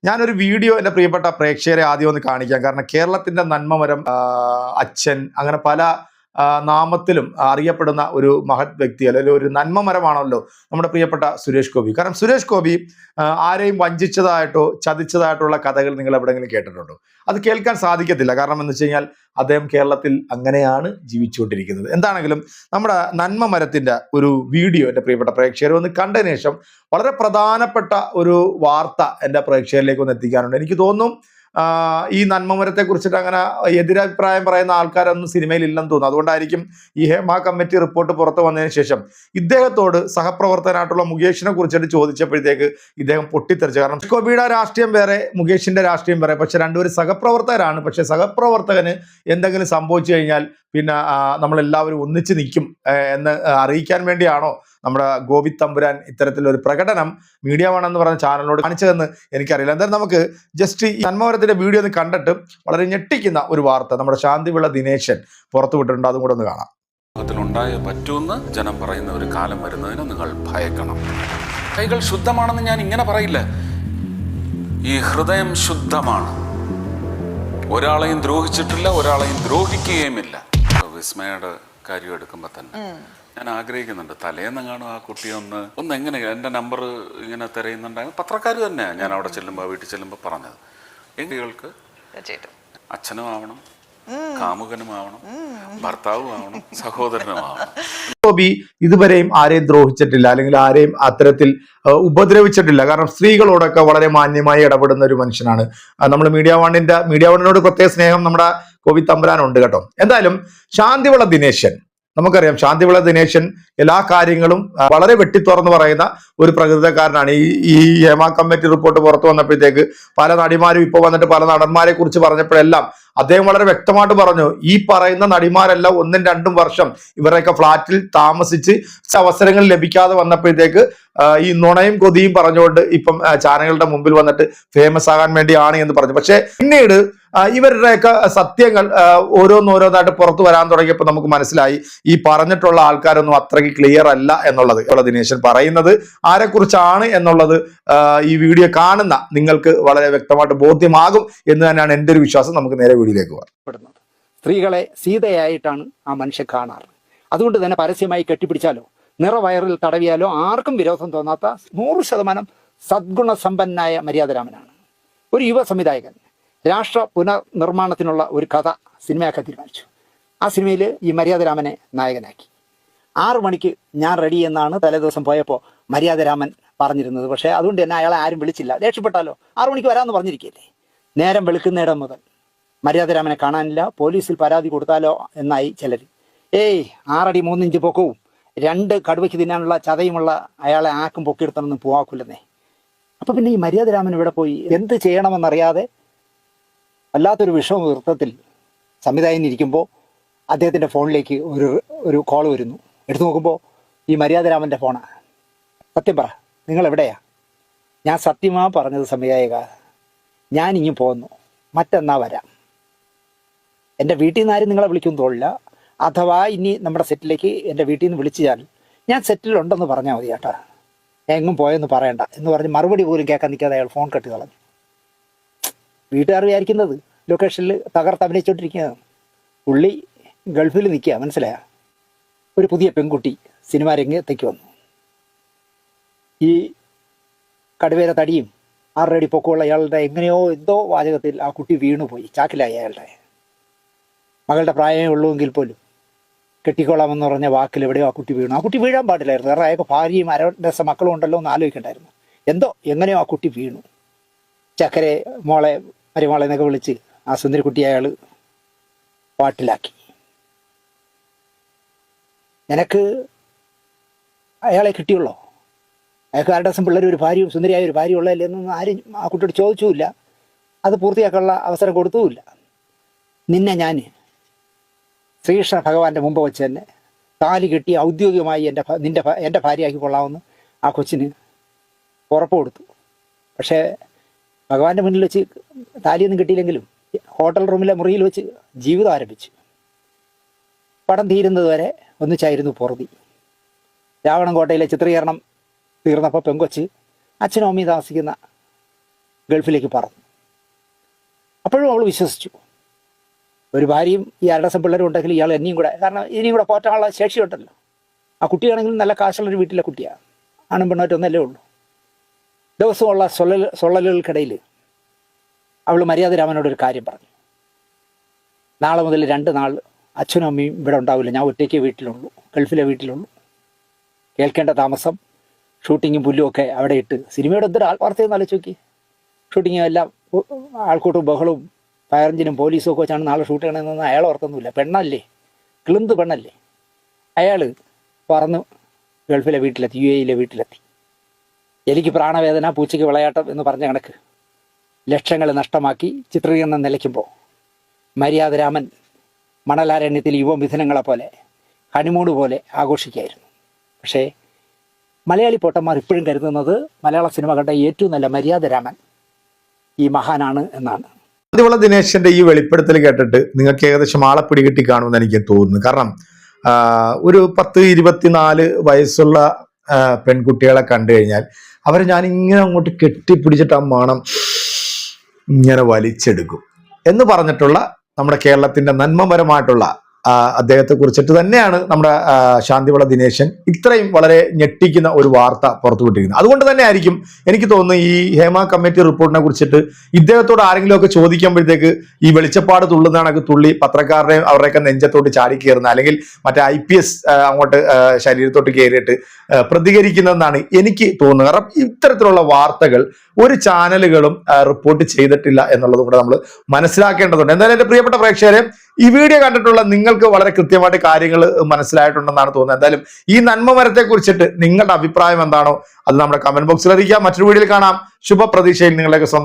ഞാനൊരു വീഡിയോ എൻ്റെ പ്രിയപ്പെട്ട പ്രേക്ഷകരെ ആദ്യം ഒന്ന് കാണിക്കാം. കാരണം കേരളത്തിൻ്റെ നന്മമരം, അച്ഛൻ, അങ്ങനെ പല നാമത്തിലും അറിയപ്പെടുന്ന ഒരു മഹത് വ്യക്തി, അല്ലെങ്കിൽ ഒരു നന്മമരമാണല്ലോ നമ്മുടെ പ്രിയപ്പെട്ട സുരേഷ് ഗോപി. കാരണം സുരേഷ് ഗോപി ആരെയും വഞ്ചിച്ചതായിട്ടോ ചതിച്ചതായിട്ടുള്ള കഥകൾ നിങ്ങൾ എവിടെയെങ്കിലും കേട്ടിട്ടുണ്ടോ? അത് കേൾക്കാൻ സാധിക്കത്തില്ല. കാരണം എന്ന് വെച്ച് കഴിഞ്ഞാൽ അദ്ദേഹം കേരളത്തിൽ അങ്ങനെയാണ് ജീവിച്ചുകൊണ്ടിരിക്കുന്നത്. എന്താണെങ്കിലും നമ്മുടെ നന്മമരത്തിൻ്റെ ഒരു വീഡിയോ എൻ്റെ പ്രിയപ്പെട്ട പ്രേക്ഷകർ ഒന്ന് കണ്ടതിന് ശേഷം വളരെ പ്രധാനപ്പെട്ട ഒരു വാർത്ത എൻ്റെ പ്രേക്ഷകരിലേക്ക് ഒന്ന് എത്തിക്കാനുണ്ട്. എനിക്ക് തോന്നുന്നു ഈ നന്മമരത്തെ കുറിച്ചിട്ട് അങ്ങനെ എതിരഭിപ്രായം പറയുന്ന ആൾക്കാരൊന്നും സിനിമയിൽ ഇല്ലെന്ന് തോന്നുന്നു. അതുകൊണ്ടായിരിക്കും ഈ ഹേമ കമ്മിറ്റി റിപ്പോർട്ട് പുറത്തു വന്നതിന് ശേഷം ഇദ്ദേഹത്തോട് സഹപ്രവർത്തകനായിട്ടുള്ള മുകേഷിനെ കുറിച്ചിട്ട് ചോദിച്ചപ്പോഴത്തേക്ക് ഇദ്ദേഹം പൊട്ടിത്തെറിച്ചു. കാരണം ഗോപിയുടെ രാഷ്ട്രീയം വേറെ, മുകേഷിന്റെ രാഷ്ട്രീയം വേറെ, പക്ഷെ രണ്ടുപേരും സഹപ്രവർത്തകരാണ്. പക്ഷെ സഹപ്രവർത്തകന് എന്തെങ്കിലും സംഭവിച്ചു കഴിഞ്ഞാൽ പിന്നെ നമ്മളെല്ലാവരും ഒന്നിച്ച് നിൽക്കും എന്ന് അറിയിക്കാൻ വേണ്ടിയാണോ നമ്മുടെ ഗോപി തമ്പുരാൻ ഇത്തരത്തിലൊരു പ്രകടനം മീഡിയ വൺ എന്ന് പറഞ്ഞ ചാനലിനോട് കാണിച്ചതെന്ന് എനിക്കറിയില്ല. എന്തായാലും നമുക്ക് ജസ്റ്റ് ഈ നന്മമരത്തിന്റെ വീഡിയോ ഒന്ന് കണ്ടിട്ട് വളരെ ഞെട്ടിക്കുന്ന ഒരു വാർത്ത നമ്മുടെ ശാന്തിവിള ദിനേശൻ പുറത്തുവിട്ടിട്ടുണ്ട്, അതും കൂടെ ഒന്ന് കാണാം. ഉണ്ടായേ പറ്റൂന്ന് ജനം പറയുന്ന ഒരു കാലം വരുന്നതിന് നിങ്ങൾ ഭയക്കണം. കൈകൾ ശുദ്ധമാണെന്ന് ഞാൻ ഇങ്ങനെ പറയില്ല. ഈ ഹൃദയം ശുദ്ധമാണ്. ഒരാളെയും ദ്രോഹിച്ചിട്ടില്ല, ഒരാളെയും ദ്രോഹിക്കുകയുമില്ല. വിസ്മയുടെ കാര്യം എടുക്കുമ്പോൾ തന്നെ ഞാൻ ആഗ്രഹിക്കുന്നുണ്ട്, തലേന്നെങ്ങാണോ ആ കുട്ടിയെ ഒന്ന് എങ്ങനെ എൻ്റെ നമ്പർ ഇങ്ങനെ തിരയുന്നുണ്ടായിരുന്നു. പത്രക്കാർ തന്നെയാണ് ഞാൻ അവിടെ ചെല്ലുമ്പോൾ, വീട്ടിൽ ചെല്ലുമ്പോൾ പറഞ്ഞത്. കുട്ടികൾക്ക് അച്ഛനും ആവണം, കാമുകനും ആവണം, ഭർത്താവും ആവണം, സഹോദരനും ആവണം. ഗോപി ഇതുവരെയും ആരെയും ദ്രോഹിച്ചിട്ടില്ല, അല്ലെങ്കിൽ ആരെയും അത്തരത്തിൽ ഉപദ്രവിച്ചിട്ടില്ല. കാരണം സ്ത്രീകളോടൊക്കെ വളരെ മാന്യമായി ഇടപെടുന്ന ഒരു മനുഷ്യനാണ്. നമ്മൾ മീഡിയ വണ്ണിനോട് പ്രത്യേക സ്നേഹം നമ്മുടെ ഗോപി തമ്പുരാനുണ്ട് കേട്ടോ. എന്തായാലും ശാന്തിവിള ദിനേശൻ, നമുക്കറിയാം ശാന്തിവിള ദിനേശൻ എല്ലാ കാര്യങ്ങളും വളരെ വെട്ടിത്തുറന്ന് പറയുന്ന ഒരു പ്രകൃതക്കാരനാണ്. ഈ ഹേമ കമ്മിറ്റി റിപ്പോർട്ട് പുറത്തു വന്നപ്പോഴത്തേക്ക് പല നടിമാരും ഇപ്പോൾ വന്നിട്ട് പല നടന്മാരെ കുറിച്ച് പറഞ്ഞപ്പോഴെല്ലാം അദ്ദേഹം വളരെ വ്യക്തമായിട്ട് പറഞ്ഞു, ഈ പറയുന്ന നടിമാരെല്ലാം 1-2 വർഷം ഇവരുടെയൊക്കെ ഫ്ലാറ്റിൽ താമസിച്ച് അവസരങ്ങൾ ലഭിക്കാതെ വന്നപ്പോഴത്തേക്ക് ഈ നുണയും കൊതിയും പറഞ്ഞുകൊണ്ട് ഇപ്പം ചാനലുകളുടെ മുമ്പിൽ വന്നിട്ട് ഫേമസ് ആകാൻ വേണ്ടിയാണ് എന്ന് പറഞ്ഞു. പക്ഷെ പിന്നീട് ഇവരുടെയൊക്കെ സത്യങ്ങൾ ഓരോന്നോരോന്നായിട്ട് പുറത്തു വരാൻ തുടങ്ങിയപ്പോൾ നമുക്ക് മനസ്സിലായി ഈ പറഞ്ഞിട്ടുള്ള ആൾക്കാരൊന്നും അത്രയ്ക്ക് ക്ലിയർ അല്ല എന്നുള്ളത്. ദിനേശൻ പറയുന്നത് ആരെക്കുറിച്ചാണ് എന്നുള്ളത് ഈ വീഡിയോ കാണുന്ന നിങ്ങൾക്ക് വളരെ വ്യക്തമായിട്ട് ബോധ്യമാകും എന്ന് തന്നെയാണ് എൻ്റെ ഒരു വിശ്വാസം. നമുക്ക് നേരെ വീഡിയോയിലേക്ക് പോകാം. സ്ത്രീകളെ സീതയായിട്ടാണ് ആ മനുഷ്യൻ കാണാറ്. അതുകൊണ്ട് തന്നെ പരസ്യമായി കെട്ടിപ്പിടിച്ചാലോ നിറവയറിൽ തടവിയാലോ ആർക്കും വിരോധം തോന്നാത്ത 100% സദ്ഗുണസമ്പന്നായ മര്യാദരാമനാണ്. ഒരു യുവ സംവിധായകൻ രാഷ്ട്ര പുനർനിർമ്മാണത്തിനുള്ള ഒരു കഥ സിനിമയാക്കാൻ തീരുമാനിച്ചു. ആ സിനിമയിൽ ഈ മര്യാദരാമനെ നായകനാക്കി. 6 മണിക്ക് ഞാൻ റെഡി എന്നാണ് തലേദിവസം പോയപ്പോൾ മര്യാദരാമൻ പറഞ്ഞിരുന്നത്. പക്ഷേ അതുകൊണ്ട് തന്നെ അയാളെ ആരും വിളിച്ചില്ല. ദേഷ്യപ്പെട്ടാലോ 6 മണിക്ക് വരാമെന്ന് പറഞ്ഞിരിക്കുകയല്ലേ. നേരം വെളുക്കുന്നിടം മുതൽ മര്യാദരാമനെ കാണാനില്ല. പോലീസിൽ പരാതി കൊടുത്താലോ എന്നായി ചിലർ. 6 അടി 3 ഇഞ്ച് പൊക്കവും 2 കടുവയ്ക്ക് തിന്നാനുള്ള ചതയുമുള്ള അയാളെ ആക്കും പൊക്കിയെടുത്തൊന്നും പോവാക്കില്ലെന്നേ. അപ്പം പിന്നെ ഈ മര്യാദരാമൻ ഇവിടെ പോയി എന്ത് ചെയ്യണമെന്നറിയാതെ വല്ലാത്തൊരു വിഷമവൃത്തത്തിൽ സംവിധായകൻ ഇരിക്കുമ്പോൾ അദ്ദേഹത്തിൻ്റെ ഫോണിലേക്ക് ഒരു കോൾ വരുന്നു. എടുത്തു നോക്കുമ്പോൾ ഈ മര്യാദരാമൻ്റെ ഫോണാണ്. സത്യം പറ, നിങ്ങൾ എവിടെയാ? ഞാൻ സത്യമാ പറഞ്ഞത് സംവിധായക, ഞാൻ ഇങ്ങ് പോന്നു, മറ്റന്നാ വരാം. എൻ്റെ വീട്ടിൽ നിന്ന് ആരും നിങ്ങളെ വിളിക്കും തോന്നില്ല. അഥവാ ഇനി നമ്മുടെ സെറ്റിലേക്ക് എൻ്റെ വീട്ടിൽ നിന്ന് വിളിച്ചാൽ ഞാൻ സെറ്റിലുണ്ടെന്ന് പറഞ്ഞാൽ മതി കേട്ടോ, എങ്ങും പോയെന്ന് പറയണ്ട എന്ന് പറഞ്ഞ് മറുപടി പോലും കേൾക്കാൻ നിൽക്കാതെ അയാൾ ഫോൺ കട്ട് കളഞ്ഞു. വീട്ടുകാർ വിചാരിക്കുന്നത് ലൊക്കേഷനിൽ തകർത്ത് അഭിനയിച്ചുകൊണ്ടിരിക്കുകയാണ്. പുള്ളി ഗൾഫിൽ നിൽക്കുക, മനസ്സിലായ? ഒരു പുതിയ പെൺകുട്ടി സിനിമാ രംഗത്തേക്ക് വന്നു. ഈ കടുവേര തടിയും 6 അടി പൊക്കമുള്ള അയാളുടെ എങ്ങനെയോ എന്തോ വാചകത്തിൽ ആ കുട്ടി വീണുപോയി. ചാക്കിലായി അയാളുടെ. മകളുടെ പ്രായമേ ഉള്ളൂവെങ്കിൽ പോലും കെട്ടിക്കൊള്ളാമെന്ന് പറഞ്ഞ വാക്കിൽ എവിടെയോ ആ കുട്ടി വീണു. ആ കുട്ടി വീഴാൻ പാടില്ലായിരുന്നു. കാരണം അയാൾക്ക് ഭാര്യയും 1.5 മക്കളും ഉണ്ടല്ലോ എന്ന് ആലോചിക്കണ്ടായിരുന്നു. എങ്ങനെയോ ആ കുട്ടി വീണു. ചക്കരെ മോളെ മരുമോളെ എന്നൊക്കെ വിളിച്ച് ആ സുന്ദരിക്കുട്ടി അയാൾ പാട്ടിലാക്കി. നിനക്ക് അയാളെ കിട്ടിയുള്ളോ? അയാൾക്ക് 2 പിള്ളേർ, ഒരു ഭാര്യയും സുന്ദരിയായ ഒരു ഭാര്യ ഉള്ളതല്ലേ എന്നൊന്നും ആരും ആ കുട്ടിയോട് ചോദിച്ചുമില്ല. അത് പൂർത്തിയാക്കാനുള്ള അവസരം കൊടുത്തുമില്ല. നിന്നെ ഞാൻ ശ്രീകൃഷ്ണ ഭഗവാന്റെ മുമ്പ് വെച്ച് തന്നെ താലി കെട്ടി ഔദ്യോഗികമായി എൻ്റെ ഭാര്യയാക്കി കൊള്ളാമെന്ന് ആ കൊച്ചിന് ഉറപ്പ് കൊടുത്തു. പക്ഷേ ഭഗവാന്റെ മുന്നിൽ വെച്ച് താലിയൊന്നും കിട്ടിയില്ലെങ്കിലും ഹോട്ടൽ റൂമിലെ മുറിയിൽ വെച്ച് ജീവിതം ആരംഭിച്ചു. പടം തീരുന്നത് വരെ ഒന്നിച്ചായിരുന്നു പൊറുതി. രാവണൻകോട്ടയിലെ ചിത്രീകരണം തീർന്നപ്പോൾ പെങ്കൊച്ച് അച്ഛനും അമ്മയും താമസിക്കുന്ന ഗൾഫിലേക്ക് പറന്നു. അപ്പോഴും അവൾ വിശ്വസിച്ചു. ഒരു ഭാര്യയും ഈ 2 ഡസൻ പിള്ളേരും ഉണ്ടെങ്കിൽ ഇയാൾ ഇനിയും കൂടെ പോറ്റാനുള്ള ശേഷിയുണ്ടല്ലോ. ആ കുട്ടിയാണെങ്കിലും നല്ല കാശുള്ളൊരു വീട്ടിലെ കുട്ടിയാണ്. ആണും പെണ്ണായിട്ടൊന്നല്ലേ ഉള്ളൂ. ദിവസമുള്ള സൊള്ളലുകൾക്കിടയിൽ അവൾ മര്യാദരാമനോടൊരു കാര്യം പറഞ്ഞു. നാളെ മുതൽ 2 നാൾ അച്ഛനും അമ്മയും ഇവിടെ ഉണ്ടാവില്ല, ഞാൻ ഒറ്റയ്ക്ക് വീട്ടിലുള്ളൂ, ഗൾഫിലെ വീട്ടിലുള്ളൂ. കേൾക്കേണ്ട താമസം, ഷൂട്ടിങ്ങും പുല്ലും ഒക്കെ അവിടെ ഇട്ട്, സിനിമയുടെ എന്തൊരു ആൾവാർത്തയെന്ന് ആലോചിച്ച് നോക്കി. ഷൂട്ടിങ്ങും എല്ലാം ആൾക്കൂട്ടും ബഹളവും ഫയർ എഞ്ചിനും പോലീസും ഒക്കെ വെച്ചാണ് നാളെ ഷൂട്ട് ചെയ്യണമെന്ന് അയാൾ ഓർത്തൊന്നുമില്ല. പെണ്ണല്ലേ, കിളുന്ത് പെണ്ണല്ലേ. അയാൾ പറന്ന് ഗൾഫിലെ വീട്ടിലെത്തി, UAE വീട്ടിലെത്തി. എനിക്ക് പ്രാണവേദന, പൂച്ചയ്ക്ക് വിളയാട്ടം എന്ന് പറഞ്ഞ കണക്ക് ലക്ഷങ്ങൾ നഷ്ടമാക്കി ചിത്രീകരണം നിലയ്ക്കുമ്പോൾ മര്യാദരാമൻ മണലാരണ്യത്തിൽ യുവമിഥുനങ്ങളെ പോലെ ഹണിമൂൺ പോലെ ആഘോഷിക്കുകയായിരുന്നു. പക്ഷേ മലയാളി പോട്ടന്മാർ ഇപ്പോഴും കരുതുന്നത് മലയാള സിനിമ കണ്ട ഏറ്റവും നല്ല മര്യാദരാമൻ ഈ മഹാനാണ് എന്നാണ്. ശാന്തിവിള ദിനേശന്റെ ഈ വെളിപ്പെടുത്തൽ കേട്ടിട്ട് നിങ്ങൾക്ക് ഏകദേശം ആളെ പിടികിട്ടി കാണുമെന്ന് എനിക്ക് തോന്നുന്നു. കാരണം ഒരു 10-24 വയസ്സുള്ള പെൺകുട്ടികളെ കണ്ടു കഴിഞ്ഞാൽ അവരെ ഞാൻ ഇങ്ങനെ അങ്ങോട്ട് കെട്ടിപ്പിടിച്ചിട്ട് ആ മണം ഇങ്ങനെ വലിച്ചെടുക്കും എന്ന് പറഞ്ഞിട്ടുള്ള നമ്മുടെ കേരളത്തിന്റെ നന്മപരമായിട്ടുള്ള അദ്ദേഹത്തെ കുറിച്ചിട്ട് തന്നെയാണ് നമ്മുടെ ശാന്തിവിള ദിനേശൻ ഇത്രയും വളരെ ഞെട്ടിക്കുന്ന ഒരു വാർത്ത പുറത്തുവിട്ടിരിക്കുന്നത്. അതുകൊണ്ട് തന്നെ ആയിരിക്കും എനിക്ക് തോന്നുന്നു ഈ ഹേമ കമ്മിറ്റി റിപ്പോർട്ടിനെ കുറിച്ചിട്ട് ഇദ്ദേഹത്തോട് ആരെങ്കിലും ഒക്കെ ചോദിക്കുമ്പോഴത്തേക്ക് ഈ വെളിച്ചപ്പാട് തുള്ളുന്നതാണൊക്കെ തുള്ളി പത്രക്കാരുടെയും അവരുടെയൊക്കെ നെഞ്ചത്തോട്ട് ചാടി കയറുന്ന, അല്ലെങ്കിൽ മറ്റേ IPS അങ്ങോട്ട് ശരീരത്തോട്ട് കയറിയിട്ട് പ്രതികരിക്കുന്നതെന്നാണ് എനിക്ക് തോന്നുന്നത്. കാരണം ഇത്തരത്തിലുള്ള വാർത്തകൾ ഒരു ചാനലുകളും റിപ്പോർട്ട് ചെയ്തിട്ടില്ല എന്നുള്ളത് കൂടെ നമ്മൾ മനസ്സിലാക്കേണ്ടതുണ്ട്. എന്തായാലും എൻ്റെ പ്രിയപ്പെട്ട പ്രേക്ഷകരെ, ഈ വീഡിയോ കണ്ടിട്ടുള്ള നിങ്ങൾക്ക് വളരെ കൃത്യമായിട്ട് കാര്യങ്ങൾ മനസ്സിലായിട്ടുണ്ടെന്നാണ് തോന്നുന്നത്. എന്തായാലും ഈ നന്മമരത്തെ കുറിച്ചിട്ട് നിങ്ങളുടെ അഭിപ്രായം എന്താണോ അത് നമ്മുടെ കമന്റ് ബോക്സിൽ അറിയിക്കാം. മറ്റൊരു വീഡിയോയിൽ കാണാം. ശുഭപ്രതീക്ഷയിൽ നിങ്ങളൊക്കെ സ്വന്തം